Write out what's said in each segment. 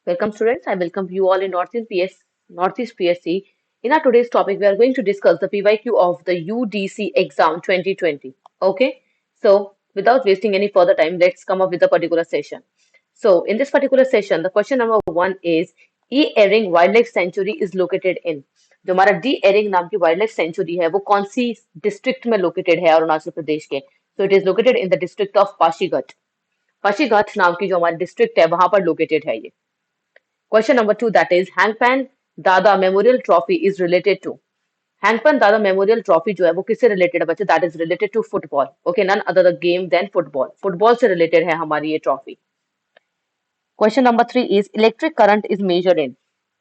Welcome students, I welcome you all in Northeast PSC. In our today's topic, we are going to discuss the PYQ of the UDC exam 2020. Okay, so without wasting any further time, let's come up with a particular session. So in this particular session, the question number one is E-Earing Wildlife Sanctuary is located in. जो हमारा D Ering नाम की wild life sanctuary है वो कौन सी district में located है अरुणाचल प्रदेश के. So it is located in the district of Pasighat. Pasighat नाम की जो हमारी डिस्ट्रिक्ट है वहां पर लोकेटेड है ये. Question number two, that is Hangpan Dada Memorial Trophy is related to. Hangpan Dada Memorial Trophy जो है वो किससे related है बच्चे? That is related to football. Okay, none other the game than football. Football से related है हमारी ये trophy. Question number three is electric current is measured in.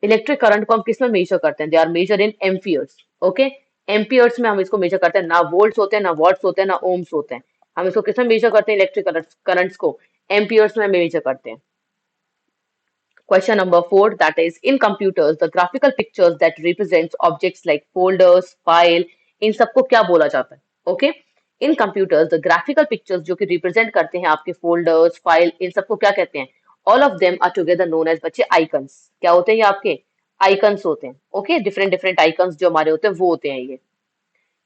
Electric current को हम किस में measure करते हैं? They are measured in amperes. Okay, amperes में हम इसको measure करते हैं. ना volts होते हैं, ना watts होते हैं, ना ohms होते हैं. हम इसको किस में measure करते हैं? Electric currents को amperes में measure करते हैं. Question number four, that is in computers, the graphical pictures that represents objects like folders, file, इन सबको क्या बोला जाता है? Okay, in computers, the graphical pictures जो कि represent करते हैं आपके folders, file, इन सबको क्या कहते हैं? All of them are together known as बच्चे icons. क्या होते हैं ये आपके? Icons होते हैं. Okay, different icons जो हमारे होते हैं वो होते हैं ये.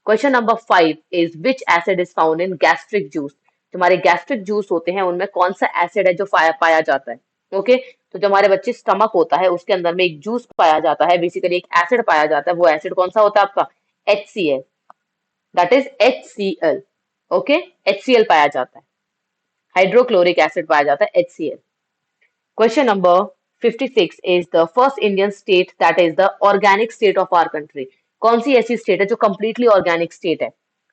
Question number five is which acid is found in gastric juice? तुम्हारे gastric juice होते हैं उनमें कौन सा acid है जो पाया जाता है? ओके तो जो हमारे बच्चे स्टमक होता है उसके अंदर में एक जूस पाया जाता है, बेसिकली एक एसिड पाया जाता है. वो एसिड कौन सा होता है आपका? HCl. That is HCl. Okay, HCl पाया जाता है, हाइड्रोक्लोरिक एसिड पाया जाता है HCl. Question number 56 is the first Indian state that is the organic state of our country. कौन सी ऐसी स्टेट है जो कंप्लीटली ऑर्गेनिक स्टेट है?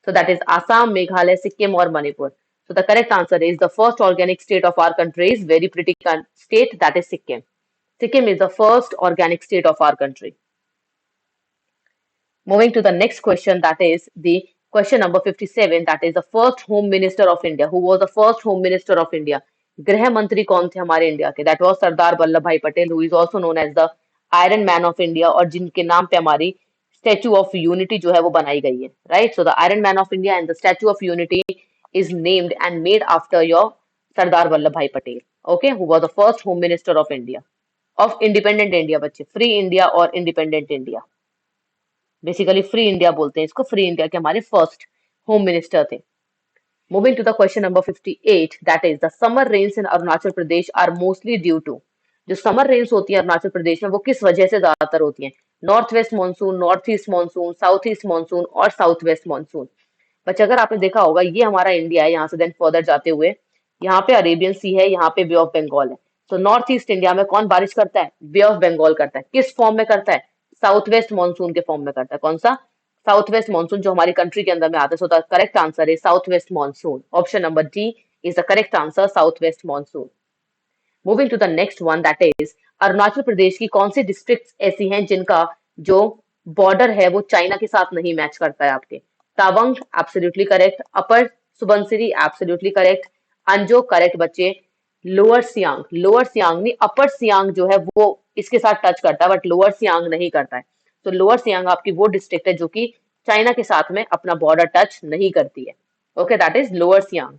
So that is Assam, Meghalaya, Sikkim और Manipur. So the correct answer is the first organic state of our country is very pretty state, that is Sikkim. Sikkim is the first organic state of our country. Moving to the next question, that is the question number 57, that is the first home minister of India. Who was the first home minister of India? गृह मंत्री कौन थे हमारे India के? That was Sardar Vallabh भाई Patel, who is also known as the Iron Man of India, और जिनके नाम पे हमारी स्टैचू ऑफ यूनिटी जो है वो बनाई गई है. Right, so the iron man of India and the statue of unity is named and made after your Sardar Vallabhbhai Patel, okay, who was the first home minister of India, of independent India बच्चे, free India और independent India. Basically free India बोलते हैं इसको, free India के हमारे first home minister थे. Moving to the question number 58, that is the summer rains in Arunachal Pradesh are mostly due to. जो summer rains होती है अरुणाचल प्रदेश में वो किस वजह से ज्यादातर होती हैं? North west monsoon, north east monsoon, south east monsoon और साउथ वेस्ट मानसून. बच्चे अगर आपने देखा होगा ये हमारा इंडिया है, यहाँ से देन फर्दर जाते हुए यहाँ पे अरेबियन सी है, यहाँ पे बे ऑफ बंगाल है. तो नॉर्थ ईस्ट इंडिया में कौन बारिश करता है? बे ऑफ बंगाल करता है. किस फॉर्म में करता है? साउथ वेस्ट मानसून के फॉर्म में करता है. कौन सा? साउथ वेस्ट मानसून जो हमारी कंट्री के अंदर में आता है. सो द करेक्ट आंसर है south west monsoon. Option number D is the correct answer, south west monsoon. Moving to the next one, that is Arunachal Pradesh की कौन सी डिस्ट्रिक्ट ऐसी हैं जिनका जो बॉर्डर है वो चाइना के साथ नहीं मैच करता है आपके? तवांग एब्सोल्युटली करेक्ट, अपर सुबनसिरी एब्सोल्युटली करेक्ट, अंजो करेक्ट बच्चे, लोअर सियांग नहीं, अपर सियांग जो है वो इसके साथ टच करता है बट लोअर सियांग नहीं करता है. तो लोअर सियांग आपकी वो डिस्ट्रिक्ट है जो कि चाइना के साथ में अपना बॉर्डर टच नहीं करती है. Okay, that is lower Siang.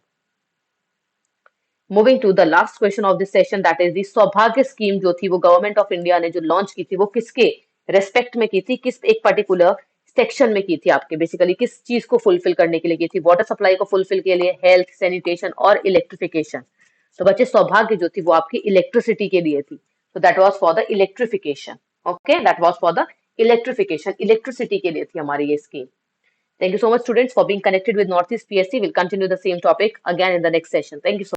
Moving to the last question of this session, that is the Saubhagya scheme जो थी वो गवर्नमेंट ऑफ इंडिया ने जो लॉन्च की थी वो किसके रेस्पेक्ट में की थी, किस एक पर्टिकुलर सेक्शन में की थी आपके? बेसिकली किस चीज को फुलफिल करने के लिए की थी? वाटर सप्लाई को फुलफिल के लिए, हेल्थ, सैनिटेशन और इलेक्ट्रिफिकेशन. तो बच्चे सौभाग्य जो थी वो आपकी इलेक्ट्रिसिटी के लिए थी. तो that was for the electrification. Okay, that was for the electrification, electricity के लिए थी हमारी ये scheme. Thank you so much students for being connected with Northeast PSC. We'll continue the same topic again in the next session. Thank you so much.